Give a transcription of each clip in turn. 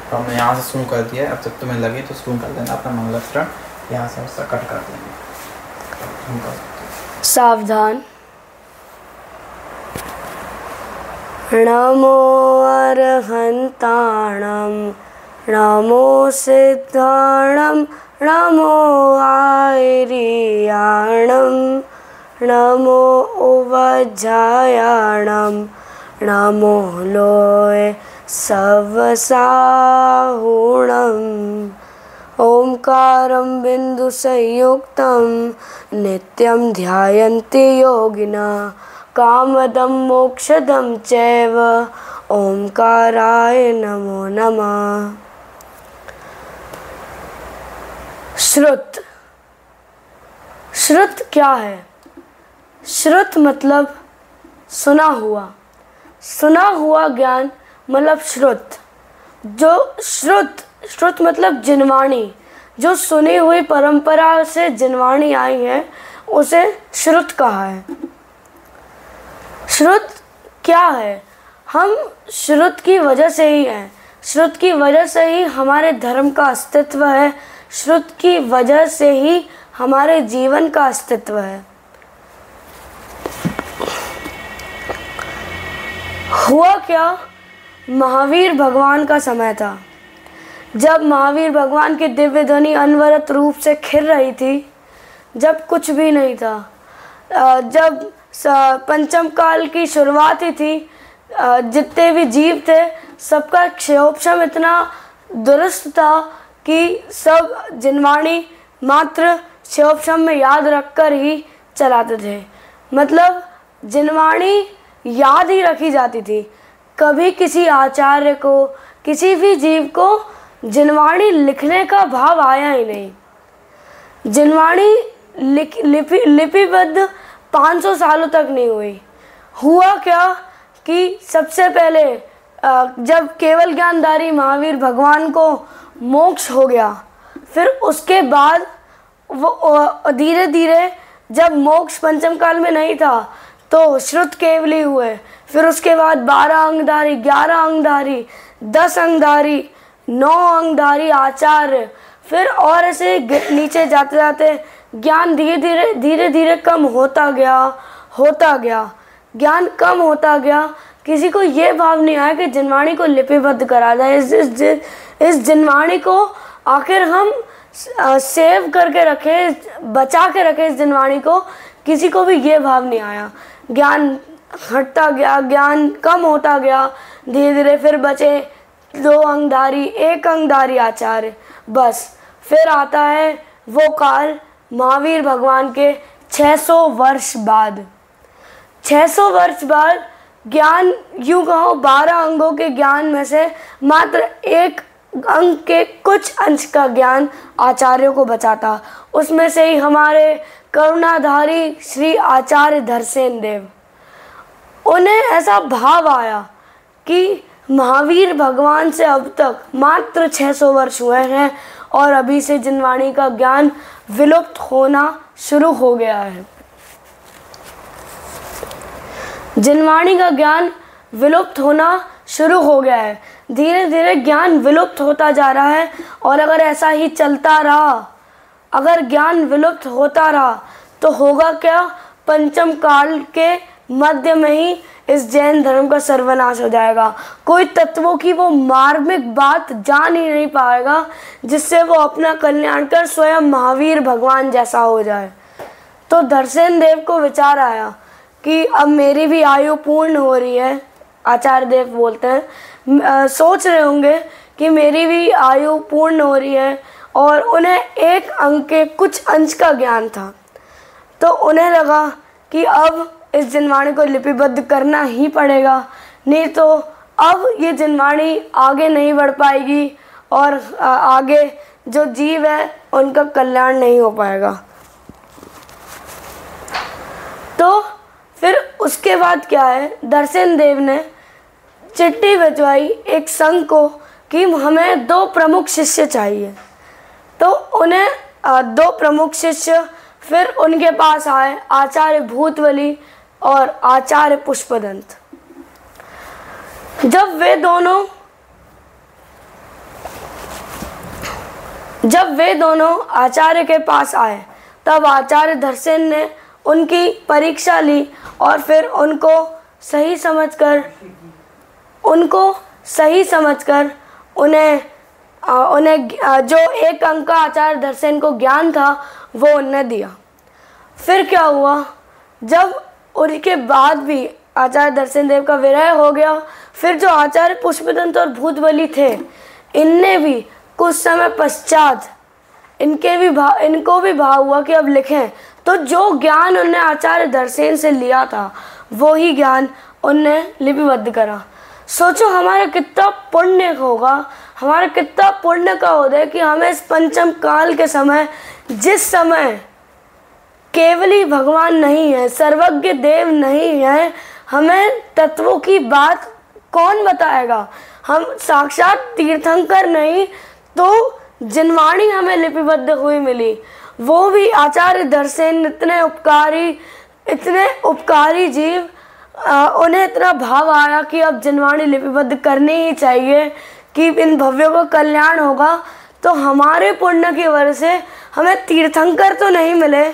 तो हमने यहाँ से शुरू कर दिया है। अब जब तुम्हें लगे तो शुरू कर देना अपना मंगलाचरण, यहाँ से उसका कट कर देंगे। सावधान। नमो अरहंताणं नमो सिद्धाणं नमो आयर्याणं नमो उवज्जायाणं नमो लोय सवसाहुणम्। ओंकारं बिंदुसंयुक्तं नित्यं ध्यायन्ति योगिनः कामदं मोक्षदं चैव ओंकाराय नमो नमः। श्रुत। श्रुत क्या है? श्रुत मतलब सुना हुआ। सुना हुआ ज्ञान मतलब श्रुत। जो श्रुत मतलब जिनवाणी, जो सुनी हुई परंपरा से जिनवाणी आई है उसे श्रुत कहा है। श्रुत क्या है? हम श्रुत की वजह से ही हैं। श्रुत की वजह से ही हमारे धर्म का अस्तित्व है। श्रुत की वजह से ही हमारे जीवन का अस्तित्व है। हुआ क्या? महावीर भगवान का समय था। जब महावीर भगवान की दिव्य ध्वनि अनवरत रूप से खिल रही थी, जब कुछ भी नहीं था, जब पंचम काल की शुरुआत ही थी, जितने भी जीव थे सबका क्षयोपशम इतना दुरुस्त था कि सब जिनवाणी मात्र क्षयोपशम में याद रखकर ही चलाते थे। मतलब जिनवाणी याद ही रखी जाती थी। कभी किसी आचार्य को, किसी भी जीव को जिनवाणी लिखने का भाव आया ही नहीं। जिनवाणी लिपिबद्ध 500 सालों तक नहीं हुई। हुआ क्या कि सबसे पहले जब केवल ज्ञानधारी महावीर भगवान को मोक्ष हो गया, फिर उसके बाद वो धीरे धीरे, जब मोक्ष पंचम काल में नहीं था तो श्रुत केवली हुए। फिर उसके बाद 12 अंगधारी, 11 अंगधारी, 10 अंगधारी, 9 अंगधारी आचार्य, फिर और ऐसे नीचे जाते जाते ज्ञान धीरे धीरे कम होता गया। ज्ञान कम होता गया। किसी को ये भाव नहीं आया कि जिनवाणी को लिपिबद्ध करा जाए। इस जिनवाणी को आखिर हम सेव करके रखें, बचा के रखें इस जिनवाणी को। किसी को भी ये भाव नहीं आया। ज्ञान हटता गया, ज्ञान कम होता गया धीरे धीरे। फिर बचे 2 अंगधारी, 1 अंगधारी आचार्य, बस। फिर आता है वो काल महावीर भगवान के 600 वर्ष बाद। 600 वर्ष बाद ज्ञान, यूँ कहो 12 अंगों के ज्ञान में से मात्र 1 अंग के कुछ अंश का ज्ञान आचार्यों को बचा था। उसमें से ही हमारे करुणाधारी श्री आचार्य धरसेन देव, उन्हें ऐसा भाव आया कि महावीर भगवान से अब तक मात्र 600 वर्ष हुए हैं और अभी से जिनवाणी का ज्ञान विलुप्त होना शुरू हो गया है। जिनवाणी का ज्ञान विलुप्त होना शुरू हो गया है। धीरे धीरे ज्ञान विलुप्त होता जा रहा है। और अगर ऐसा ही चलता रहा, अगर ज्ञान विलुप्त होता रहा तो होगा क्या? पंचम काल के मध्य में ही इस जैन धर्म का सर्वनाश हो जाएगा। कोई तत्वों की वो मार्मिक बात जान ही नहीं पाएगा जिससे वो अपना कल्याण कर स्वयं महावीर भगवान जैसा हो जाए। तो धरसेन देव को विचार आया कि अब मेरी भी आयु पूर्ण हो रही है। आचार्य देव बोलते हैं, सोच रहे होंगे कि मेरी भी आयु पूर्ण हो रही है, और उन्हें 1 अंग के कुछ अंश का ज्ञान था। तो उन्हें लगा कि अब इस जिनवाणी को लिपिबद्ध करना ही पड़ेगा, नहीं तो अब ये जिनवाणी आगे नहीं बढ़ पाएगी और आगे जो जीव है उनका कल्याण नहीं हो पाएगा। तो फिर उसके बाद क्या है, धरसेन देव ने चिट्ठी भिजवाई एक संघ को कि हमें 2 प्रमुख शिष्य चाहिए। तो उन्हें 2 प्रमुख शिष्य फिर उनके पास आए, आचार्य भूतवली और आचार्य पुष्पदंत। जब वे दोनों जब वे दोनों आचार्य के पास आए तब आचार्य धरसेन ने उनकी परीक्षा ली और फिर उनको सही समझकर उन्हें जो 1 अंक का आचार्य धरसेन को ज्ञान था वो उन्हें दिया। फिर क्या हुआ, जब उनके बाद भी आचार्य धरसेन देव का विरह हो गया, फिर जो आचार्य पुष्पदंत और भूतबली थे, इनने भी कुछ समय पश्चात इनको भी भाव हुआ कि अब लिखें। तो जो ज्ञान उन्हें आचार्य धरसेन से लिया था वो ही ज्ञान उनने लिपिबद्ध करा। सोचो हमारा कितना पुण्य होगा, हमारा कितना पुण्य का उदय कि हमें इस पंचम काल के समय, जिस समय केवली भगवान नहीं है, सर्वज्ञ देव नहीं है, हमें तत्वों की बात कौन बताएगा। हम साक्षात तीर्थंकर नहीं तो जिनवाणी हमें लिपिबद्ध हुई मिली, वो भी आचार्य धरसेन इतने उपकारी जीव, उन्हें इतना भाव आया कि अब जिनवाणी लिपिबद्ध करनी ही चाहिए कि इन भव्यों का कल्याण होगा। तो हमारे पुण्य की वजह से हमें तीर्थंकर तो नहीं मिले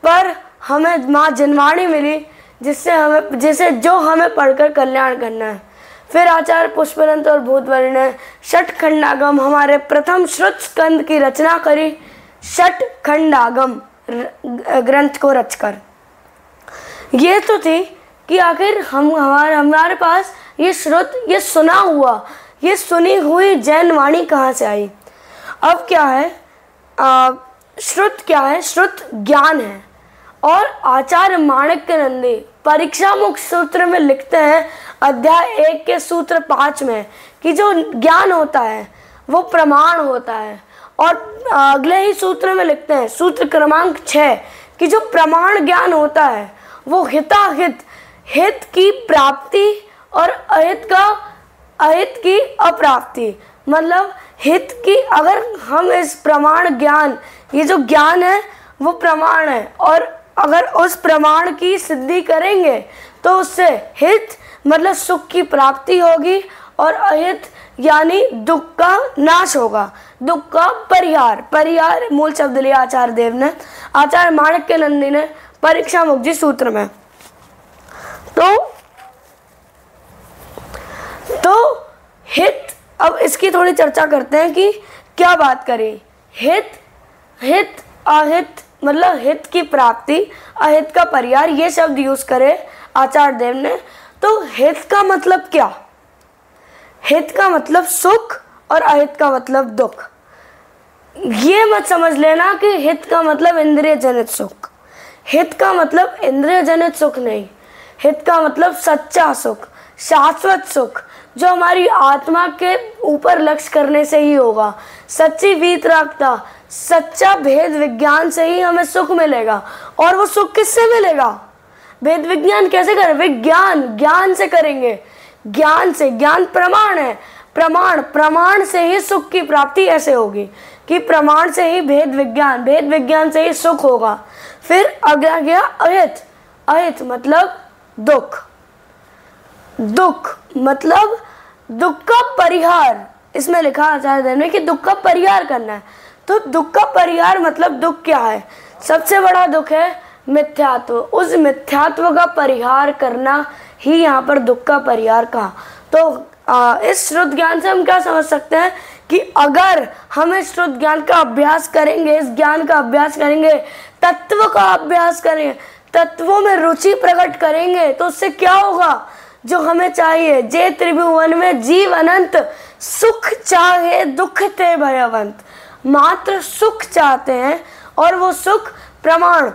पर हमें माँ जिनवाणी मिली, जिसे जो हमें पढ़कर कल्याण करना है। फिर आचार्य पुष्पदंत और भूतबली ने षटखंडागम, हमारे प्रथम श्रुत स्कंद की रचना करी, षटखंडागम ग्रंथ को रचकर। ये तो थी कि आखिर हमारे पास ये सुना हुआ, ये सुनी हुई जैन वाणी कहाँ से आई। अब क्या है, श्रुत क्या है, श्रुत ज्ञान है। और आचार्य माणिक्य नंदी परीक्षा मुख सूत्र में लिखते हैं अध्याय 1 के सूत्र 5 में कि जो ज्ञान होता है वो प्रमाण होता है। और अगले ही सूत्र में लिखते हैं सूत्र क्रमांक 6 कि जो प्रमाण ज्ञान होता है वो हिताहित, हित की प्राप्ति और अहित की अप्राप्ति, मतलब हित की, अगर हम इस प्रमाण ज्ञान, ये जो ज्ञान है वो प्रमाण है और अगर उस प्रमाण की सिद्धि करेंगे तो उससे हित मतलब सुख की प्राप्ति होगी और अहित यानी दुख का नाश होगा, दुख का परिहार मूल शब्द लिया आचार्य देव ने, आचार्य माणिक्य नंदी ने परीक्षा मुक्ति सूत्र में। तो हित, अब इसकी थोड़ी चर्चा करते हैं कि क्या बात करें। हित अहित मतलब हित की प्राप्ति, अहित का परिहार, ये शब्द यूज करे आचार्य देव ने। तो हित का मतलब क्या, हित का मतलब सुख और अहित का मतलब दुख। ये मत समझ लेना कि हित का मतलब इंद्रिय जनित सुख, हित का मतलब इंद्रिय जनित सुख नहीं, हित का मतलब सच्चा सुख, शाश्वत सुख जो हमारी आत्मा के ऊपर लक्ष्य करने से ही होगा। सच्ची वीतरागता, सच्चा भेद विज्ञान से ही हमें सुख मिलेगा। और वो सुख किससे मिलेगा, भेद विज्ञान कैसे करें, ज्ञान से करेंगे, ज्ञान प्रमाण है, प्रमाण से ही सुख की प्राप्ति ऐसे होगी कि प्रमाण से ही भेद विज्ञान से ही सुख होगा। फिर अगला गया अहित मतलब दुख मतलब दुख का परिहार, इसमें लिखा आचार्य देव ने कि दुख का परिहार करना है। तो दुख का परिहार मतलब दुख क्या है, सबसे बड़ा दुख है मिथ्यात्व, उस मिथ्यात्व का परिहार करना ही यहाँ पर दुख का परिहार कहा। तो इस श्रुत ज्ञान से हम क्या समझ सकते हैं कि अगर हम इस श्रुत ज्ञान का अभ्यास करेंगे, इस ज्ञान का अभ्यास करेंगे, तत्व का अभ्यास करेंगे, तत्वों में रुचि प्रकट करेंगे, तो उससे क्या होगा, जो हमें चाहिए, जे त्रिभुवन में जीव अनंत, सुख चाहे दुख ते भयवंत, मात्र सुख चाहते हैं और वो सुख प्रमाण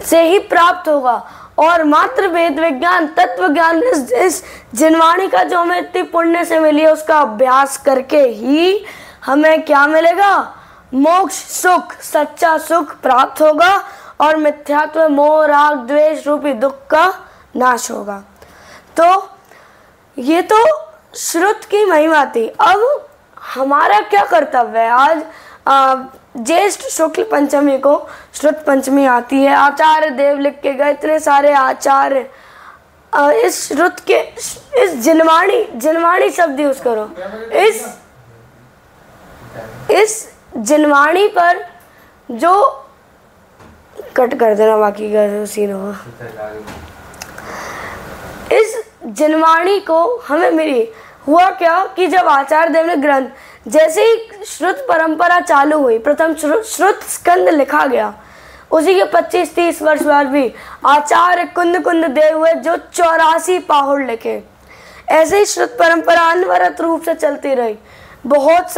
से ही प्राप्त होगा। और मात्र वेद विज्ञान, तत्व ज्ञान, इस जिनवाणी का जो हमें इतनी पुण्य से मिली है उसका अभ्यास करके ही हमें क्या मिलेगा, मोक्ष, सुख, सच्चा सुख प्राप्त होगा और मिथ्यात्व, मोह, राग, द्वेष रूपी दुख का नाश होगा। तो ये तो श्रुत की महिमा थी। अब हमारा क्या कर्तव्य है, आज ज्येष्ठ शुक्ल पंचमी को श्रुत पंचमी आती है, आचार्य देव लिख के गए, इतने सारे आचार्य इस श्रुत के, इस जिनवाणी शब्द यूज करो, जिनवाणी पर जो कट कर देना, बाकी का सीन होगा। इस जिनवाणी को हमें मिली। हुआ क्या कि जब आचार्य देव ने ग्रंथ, जैसे ही श्रुत परंपरा चालू हुई, प्रथम श्रुत स्कंद लिखा गया, उसी के 25-30 वर्ष बाद भी आचार्य कुंद कुंद देव हुए जो 84 पाहुड़ लिखे। ऐसे ही श्रुत परंपरा अनवरत रूप से चलती रही। बहुत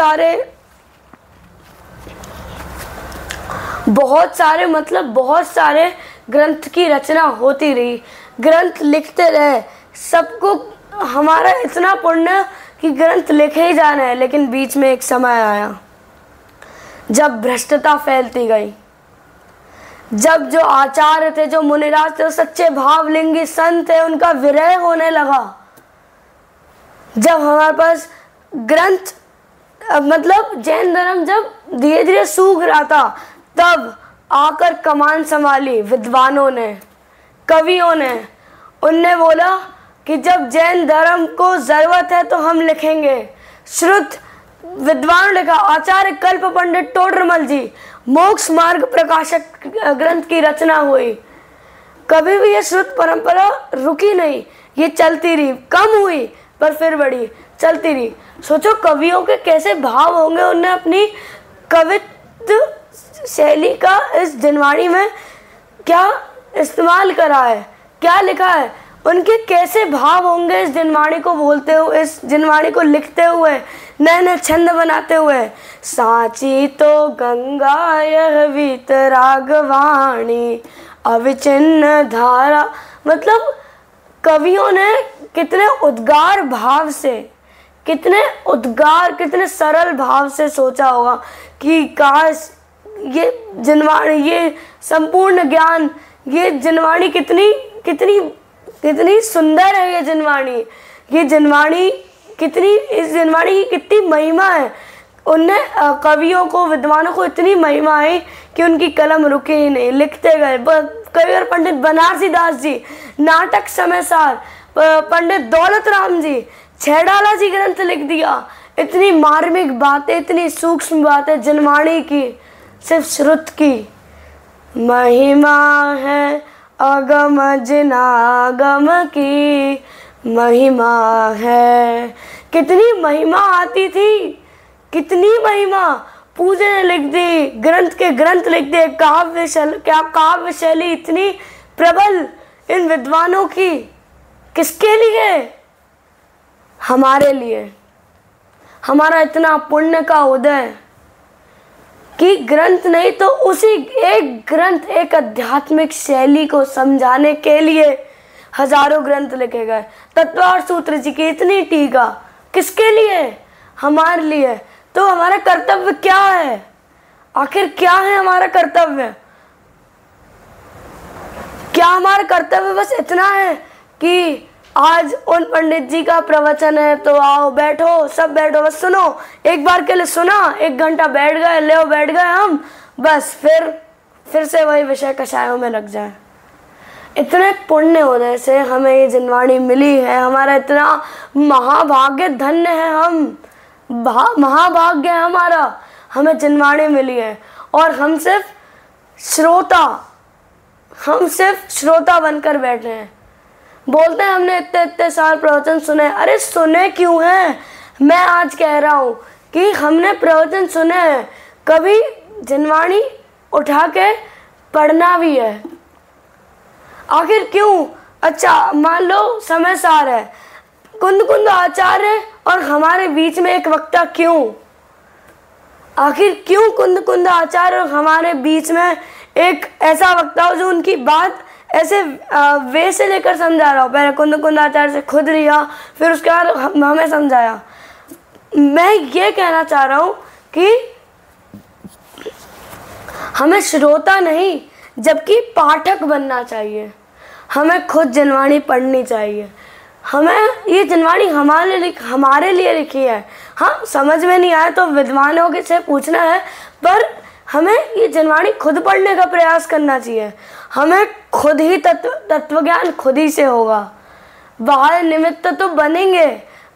सारे ग्रंथ की रचना होती रही, ग्रंथ लिखते रहे। सबको हमारा इतना पुण्य कि ग्रंथ लिखे ही जाना है। लेकिन बीच में एक समय आया जब भ्रष्टता फैलती गई, जब जो आचार्य थे, जो मुनिराज थे, सच्चे भावलिंगी संत थे, उनका विरह होने लगा। जब हमारे पास ग्रंथ मतलब जैन धर्म जब धीरे धीरे सूख रहा था, तब आकर कमान संभाली विद्वानों ने, कवियों ने। उनने बोला कि जब जैन धर्म को जरूरत है तो हम लिखेंगे। श्रुत विद्वान लिखा, आचार्य कल्प पंडित टोडरमल जी, मोक्ष मार्ग प्रकाशक ग्रंथ की रचना हुई। कभी भी ये श्रुत परंपरा रुकी नहीं, ये चलती रही, कम हुई पर फिर बढ़ी, चलती रही। सोचो कवियों के कैसे भाव होंगे, उनने अपनी कवित्व शैली का इस जिनवाणी में क्या इस्तेमाल करा है, क्या लिखा है, उनके कैसे भाव होंगे इस जिनवाणी को बोलते हुए, इस जिनवाणी को लिखते हुए, नए नए छंद बनाते हुए। साची तो गंगा यह वीतरागवाणी अविचिन्न धारा। मतलब कवियों ने कितने उद्गार भाव से, कितने सरल भाव से सोचा होगा कि काश ये जिनवाणी, ये संपूर्ण ज्ञान, ये जिनवाणी कितनी सुंदर है। ये जिनवाणी कितनी, इस जिनवाणी की कितनी महिमा है। उनने कवियों को, विद्वानों को इतनी महिमा है कि उनकी कलम रुके ही नहीं, लिखते गए। कवि और पंडित बनारसी दास जी, नाटक समयसार पंडित दौलत राम जी, छैडाला जी ग्रंथ लिख दिया। इतनी मार्मिक बातें, इतनी सूक्ष्म बातें जिनवाणी की, सिर्फ श्रुत की। महिमा है अगम जिनागम की, महिमा है। कितनी महिमा आती थी, कितनी महिमा। पूजे ने लिख दी, ग्रंथ लिख दे, काव्य शैली इतनी प्रबल इन विद्वानों की। किसके लिए? हमारे लिए। हमारा इतना पुण्य का उदय कि ग्रंथ नहीं तो उसी एक ग्रंथ, एक आध्यात्मिक शैली को समझाने के लिए हजारों ग्रंथ लिखे गए। तत्वार्थ सूत्र जी की इतनी टीका, किसके लिए? हमारे लिए। तो हमारा कर्तव्य क्या है? आखिर क्या है हमारा कर्तव्य? क्या हमारा कर्तव्य बस इतना है कि आज उन पंडित जी का प्रवचन है तो आओ, बैठो, सब बैठो, बस सुनो, एक बार के लिए सुना, 1 घंटा बैठ गए, ले बैठ गए हम, बस फिर से वही विषय कषायों में लग जाए। इतने पुण्य होने से हमें ये जिनवाणी मिली है। हमारा इतना महाभाग्य, धन्य है हम, महाभाग्य है हमारा, हमें जिनवाणी मिली है। और हम सिर्फ श्रोता बनकर बैठे हैं। बोलते हैं हमने इतने साल प्रवचन सुने। अरे सुने क्यों हैं? मैं आज कह रहा हूँ कि हमने प्रवचन सुने हैं, कभी जिनवाणी उठा के पढ़ना भी है। आखिर क्यों? अच्छा मान लो समय सार है, कुंद आचार्य और हमारे बीच में एक वक्ता क्यों? आखिर क्यों कुंद आचार्य और हमारे बीच में एक ऐसा वक्ता हो जो उनकी बात ऐसे वे से लेकर समझा रहा हो। पहले कुंद आचार्य से खुद लिया, फिर उसके बाद हमें समझाया। मैं ये कहना चाह रहा हूँ कि हमें श्रोता नहीं जबकि पाठक बनना चाहिए। हमें खुद जिनवाणी पढ़नी चाहिए। हमें ये जिनवाणी हमारे लिए लिखी है। हाँ, समझ में नहीं आए तो विद्वानों से पूछना है, पर हमें ये जिनवाणी खुद पढ़ने का प्रयास करना चाहिए। हमें खुद ही तत्व ज्ञान खुद ही से होगा। बाहर निमित्त तो बनेंगे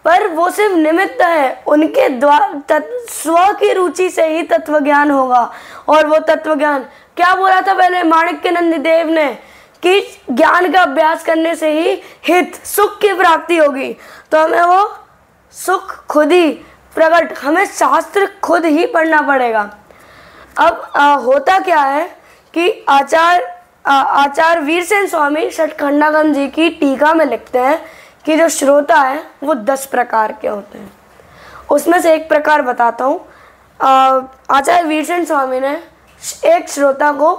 पर वो सिर्फ निमित्त है, उनके द्वारा स्व की रुचि से ही तत्व ज्ञान होगा। और वो तत्व ज्ञान क्या बोला था पहले माणिक्यनंद देव ने कि ज्ञान का अभ्यास करने से ही हित सुख की प्राप्ति होगी। तो हमें वो सुख खुद ही प्रकट, हमें शास्त्र खुद ही पढ़ना पड़ेगा। अब होता क्या है कि आचार्य वीरसेन स्वामी षटखंडागम जी की टीका में लिखते हैं कि जो श्रोता है वो 10 प्रकार के होते हैं। उसमें से एक प्रकार बताता हूँ। आचार्य वीरसेन स्वामी ने एक श्रोता को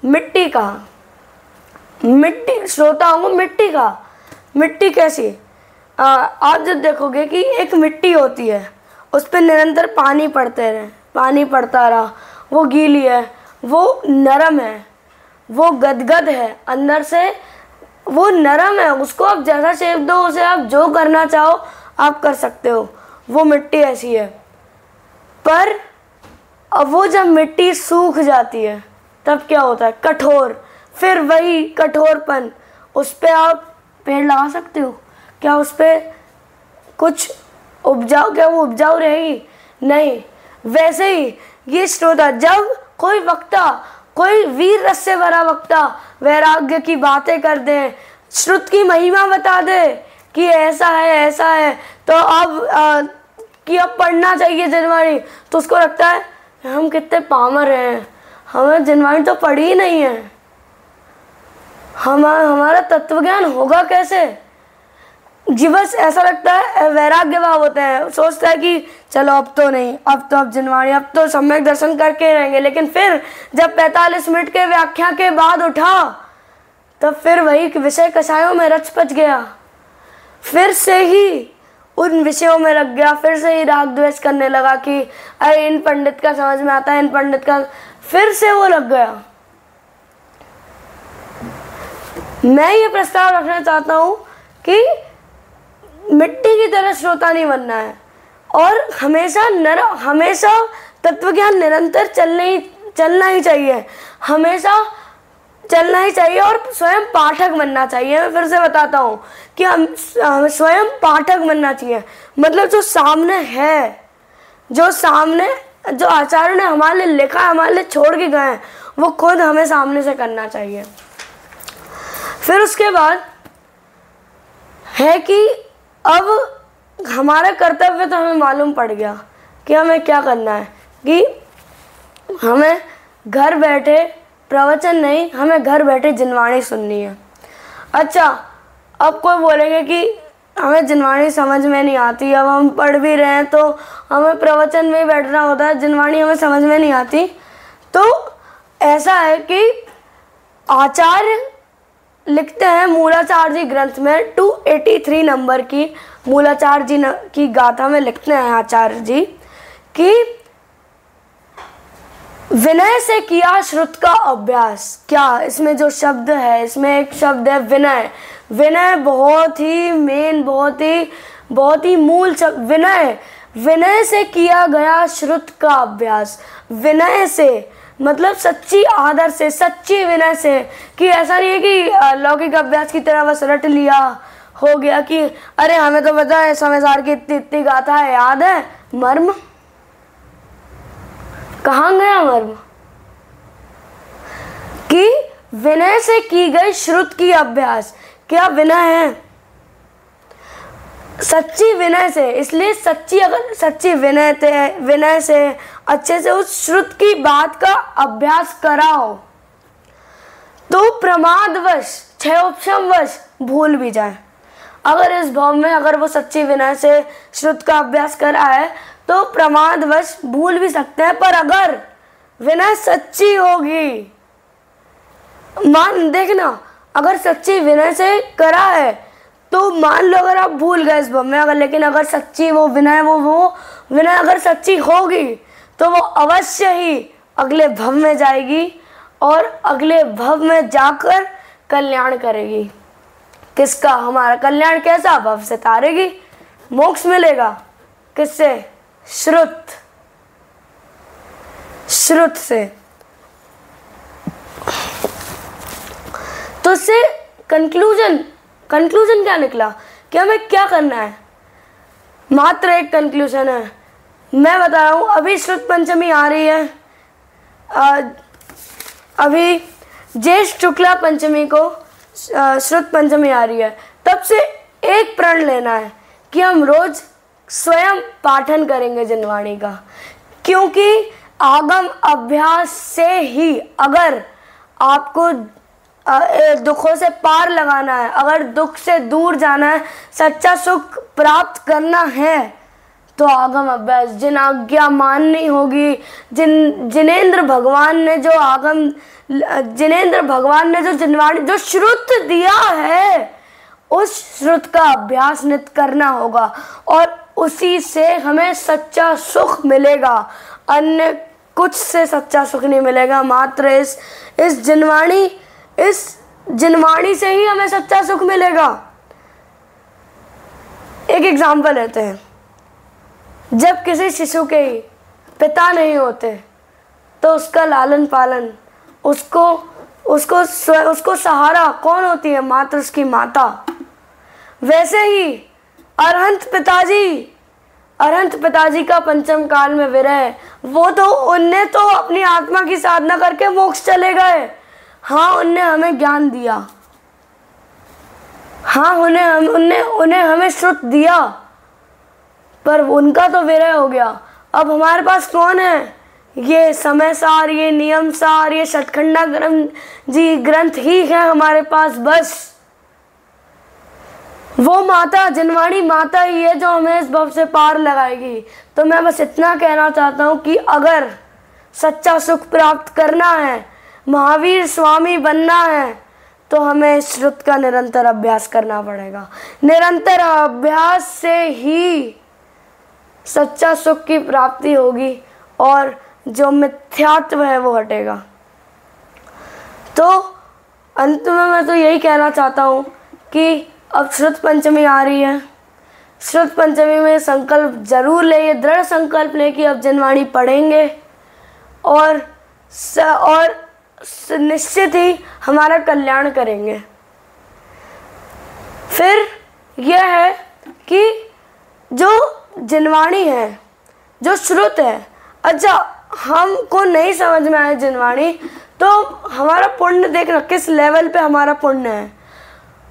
मिट्टी कहा, मिट्टी श्रोताओं को मिट्टी कहा। मिट्टी कैसी? आप जब देखोगे कि एक मिट्टी होती है, उस पर निरंतर पानी पड़ते रहे, पानी पड़ता रहा, वो गीली है, वो नरम है, वो गदगद है अंदर से, वो नरम है, उसको आप जैसा शेप दो, उसे आप जो करना चाहो आप कर सकते हो। वो मिट्टी ऐसी है। पर अब वो जब मिट्टी सूख जाती है तब क्या होता है? कठोर। फिर वही कठोरपन, उस पर आप पेड़ लगा सकते हो क्या? उस पर कुछ उपजाऊ, क्या वो उपजाऊ रहेगी? नहीं। वैसे ही ये श्रोता, जब कोई वक्ता, कोई वीर रस से भरा वक्ता वैराग्य की बातें कर दे, श्रुत की महिमा बता दे कि ऐसा है ऐसा है, तो अब कि अब पढ़ना चाहिए जिनवाणी, तो उसको लगता है हम कितने पामर हैं, हमें जिनवाणी तो पढ़ी ही नहीं है, हमारा तत्वज्ञान होगा कैसे? जी बस ऐसा लगता है, वैराग्य भाव होता है, सोचता है कि चलो अब तो नहीं, अब जिनवाणी, अब तो सम्यक दर्शन करके रहेंगे। लेकिन फिर जब 45 मिनट के व्याख्या के बाद उठा तब फिर वही विषय कषायों में रच पच गया, फिर से ही उन विषयों में लग गया, फिर से ही राग द्वेष करने लगा कि अरे इन पंडित का समझ में आता है, इन पंडित का, फिर से वो लग गया। मैं ये प्रस्ताव रखना चाहता हूँ कि मिट्टी की तरह श्रोता नहीं बनना है, और हमेशा तत्वज्ञान निरंतर चलना ही चाहिए, हमेशा चलना ही चाहिए, और स्वयं पाठक बनना चाहिए। मैं फिर से बताता हूँ कि हम स्वयं पाठक बनना चाहिए। मतलब जो सामने है, जो आचार्य ने हमारे लिए लिखा है, हमारे लिए छोड़ के गए हैं, वो खुद हमें सामने से करना चाहिए। फिर उसके बाद है कि अब हमारा कर्तव्य तो हमें मालूम पड़ गया कि हमें क्या करना है, कि हमें घर बैठे प्रवचन नहीं, हमें घर बैठे जिनवाणी सुननी है। अच्छा, अब कोई बोलेंगे कि हमें जिनवाणी समझ में नहीं आती, अब हम पढ़ भी रहे हैं तो हमें प्रवचन में बैठना होता है, जिनवाणी हमें समझ में नहीं आती। तो ऐसा है कि आचार्य लिखते हैं मूलाचार्य जी ग्रंथ में 283 नंबर की मूलाचार्य जी की गाथा में लिखते हैं आचार्य जी कि विनय से किया श्रुत का अभ्यास। क्या इसमें जो शब्द है, इसमें एक शब्द है विनय। विनय बहुत ही मेन, बहुत ही मूल शब्द विनय से किया गया श्रुत का अभ्यास। विनय से मतलब सच्ची आदर से, सच्ची विनय से, कि ऐसा नहीं है कि लौकिक अभ्यास की तरह बस रट लिया, हो गया कि अरे हमें तो पता है समयसार की इतनी गाथा है, याद है, मर्म कहाँ गया मर्म? कि विनय से की गई श्रुत की अभ्यास। क्या विनय है? सच्ची विनय से। इसलिए अगर सच्ची विनय से अच्छे से उस श्रुत की बात का अभ्यास कराओ तो प्रमादवश, क्षयोपशमवश भूल भी जाए। अगर इस भाव में अगर वो सच्ची विनय से श्रुत का अभ्यास करा है तो प्रमादवश भूल भी सकते हैं। पर अगर विनय सच्ची होगी, मान देखना, अगर सच्ची विनय से करा है तो मान लो अगर आप भूल गए इस भाव में, अगर लेकिन अगर सच्ची वो विनय अगर सच्ची होगी तो वो अवश्य ही अगले भव में जाएगी और अगले भव में जाकर कल्याण करेगी। किसका? हमारा कल्याण कैसा? भव से तारेगी, मोक्ष मिलेगा। किससे? श्रुत से। तो इससे कंक्लूजन क्या निकला कि हमें क्या करना है? मात्र एक कंक्लूजन है, मैं बता रहा हूँ। अभी श्रुत पंचमी आ रही है, अभी ज्येष्ठ शुक्ला पंचमी को श्रुत पंचमी आ रही है। तब से एक प्रण लेना है कि हम रोज स्वयं पाठन करेंगे जिनवाणी का, क्योंकि आगम अभ्यास से ही अगर आपको दुखों से पार लगाना है, अगर दुख से दूर जाना है, सच्चा सुख प्राप्त करना है, तो आगम अभ्यास, जिन आज्ञा माननी होगी, जिनेंद्र भगवान ने जो जिनवाणी जो श्रुत दिया है, उस श्रुत का अभ्यास नित्य करना होगा और उसी से हमें सच्चा सुख मिलेगा। अन्य कुछ से सच्चा सुख नहीं मिलेगा, मात्र इस जिनवाणी से ही हमें सच्चा सुख मिलेगा। एक एग्जाम्पल लेते हैं, जब किसी शिशु के पिता नहीं होते तो उसका लालन पालन, उसको सहारा कौन होती है? मात्र उसकी माता। वैसे ही अरहंत पिताजी का पंचम काल में विरह, उनने तो अपनी आत्मा की साधना करके मोक्ष चले गए। हाँ, उनने हमें ज्ञान दिया, हाँ उन्हें हमें श्रुत दिया, पर उनका तो विरह हो गया। अब हमारे पास कौन है? ये समय सार, ये नियम सार, ये षटखंडा ग्रंथ ही है हमारे पास। बस वो माता, जिनवाणी माता ही है जो हमें इस भव से पार लगाएगी। तो मैं बस इतना कहना चाहता हूँ कि अगर सच्चा सुख प्राप्त करना है, महावीर स्वामी बनना है, तो हमें श्रुत का निरंतर अभ्यास करना पड़ेगा। निरंतर अभ्यास से ही सच्चा सुख की प्राप्ति होगी और जो मिथ्यात्व है वो हटेगा। तो अंत में मैं तो यही कहना चाहता हूँ कि अब श्रुत पंचमी आ रही है। श्रुत पंचमी में संकल्प जरूर ले, ये दृढ़ संकल्प ले कि अब जिनवाणी पढ़ेंगे और निश्चित ही हमारा कल्याण करेंगे। फिर यह है कि जो जिनवाणी है, जो श्रुत है, अच्छा हमको नहीं समझ में आए जिनवाणी, तो हमारा पुण्य देखना किस लेवल पे हमारा पुण्य है।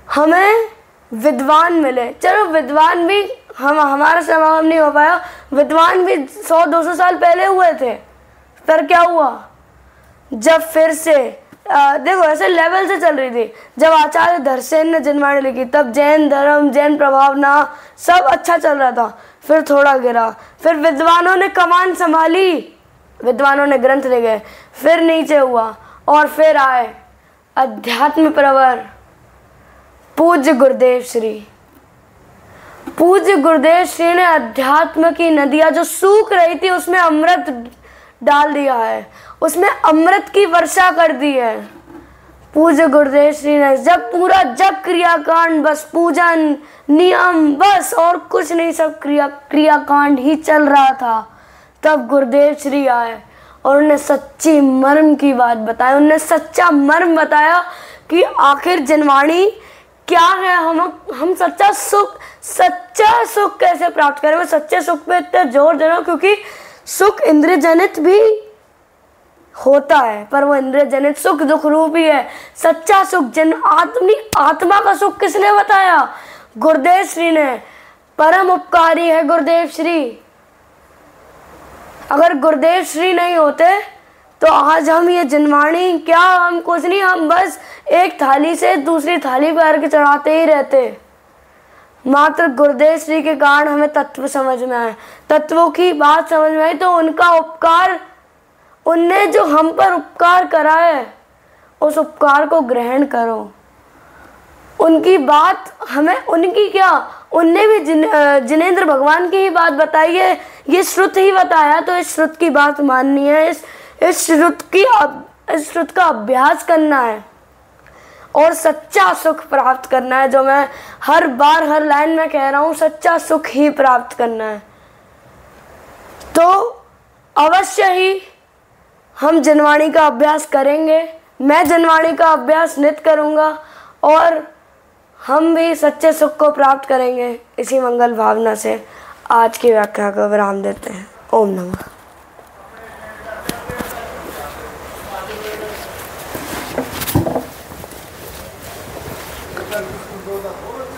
हमें विद्वान मिले, चलो विद्वान भी हमारा समागम नहीं हो पाया, विद्वान भी 100-200 साल पहले हुए थे, पर क्या हुआ? जब फिर से देखो ऐसे लेवल से चल रही थी। जब आचार्य धरसेन ने जिनवाणी लिखी तब जैन धर्म, जैन प्रभावना सब अच्छा चल रहा था, फिर थोड़ा गिरा, फिर विद्वानों ने कमान संभाली, विद्वानों ने ग्रंथ ले गए, फिर नीचे हुआ और फिर आए अध्यात्म प्रवर पूज्य गुरुदेव श्री ने अध्यात्म की नदियाँ जो सूख रही थी उसमें अमृत डाल दिया है, उसमें अमृत की वर्षा कर दी है। पूज्य गुरुदेव श्री ने जब पूरा जग क्रियाकांड, बस पूजन नियम बस और कुछ नहीं, सब क्रियाकांड ही चल रहा था, तब गुरुदेव श्री आए और उन्हें सच्ची मर्म की बात बताई। उन्हें सच्चा मर्म बताया कि आखिर जिनवाणी क्या है, हम सच्चा सुख कैसे प्राप्त करें। मैं सच्चे सुख पे इतना जोर दे रहा हूँ क्योंकि सुख इंद्रिय जनित भी होता है, पर वो इंद्रिय जनित सुख दुख रूप ही है। सच्चा सुख आत्मा का सुख किसने बताया? गुरुदेव श्री ने। परम उपकारी है गुरुदेव श्री। अगर गुरुदेव श्री नहीं होते तो आज हम ये जिनवाणी क्या, हम कुछ नहीं, हम बस एक थाली से दूसरी थाली पर के चढ़ाते ही रहते। मात्र गुरुदेव श्री के कारण हमें तत्व समझ में आए, तत्वों की बात समझ में आई, तो उनका उपकार, उनने जो हम पर उपकार करा है उस उपकार को ग्रहण करो। उनकी बात हमें, उनकी क्या, उनने भी जिनेंद्र भगवान की ही बात बताई है, ये श्रुत ही बताया, तो इस श्रुत की बात माननी है, इस श्रुत का अभ्यास करना है और सच्चा सुख प्राप्त करना है। जो मैं हर बार हर लाइन में कह रहा हूँ, सच्चा सुख ही प्राप्त करना है। तो अवश्य ही हम जिनवाणी का अभ्यास करेंगे, मैं जिनवाणी का अभ्यास नित्य करूँगा और हम भी सच्चे सुख को प्राप्त करेंगे इसी मंगल भावना से। आज की व्याख्या को विराम देते हैं। ओम नमः। Gracias.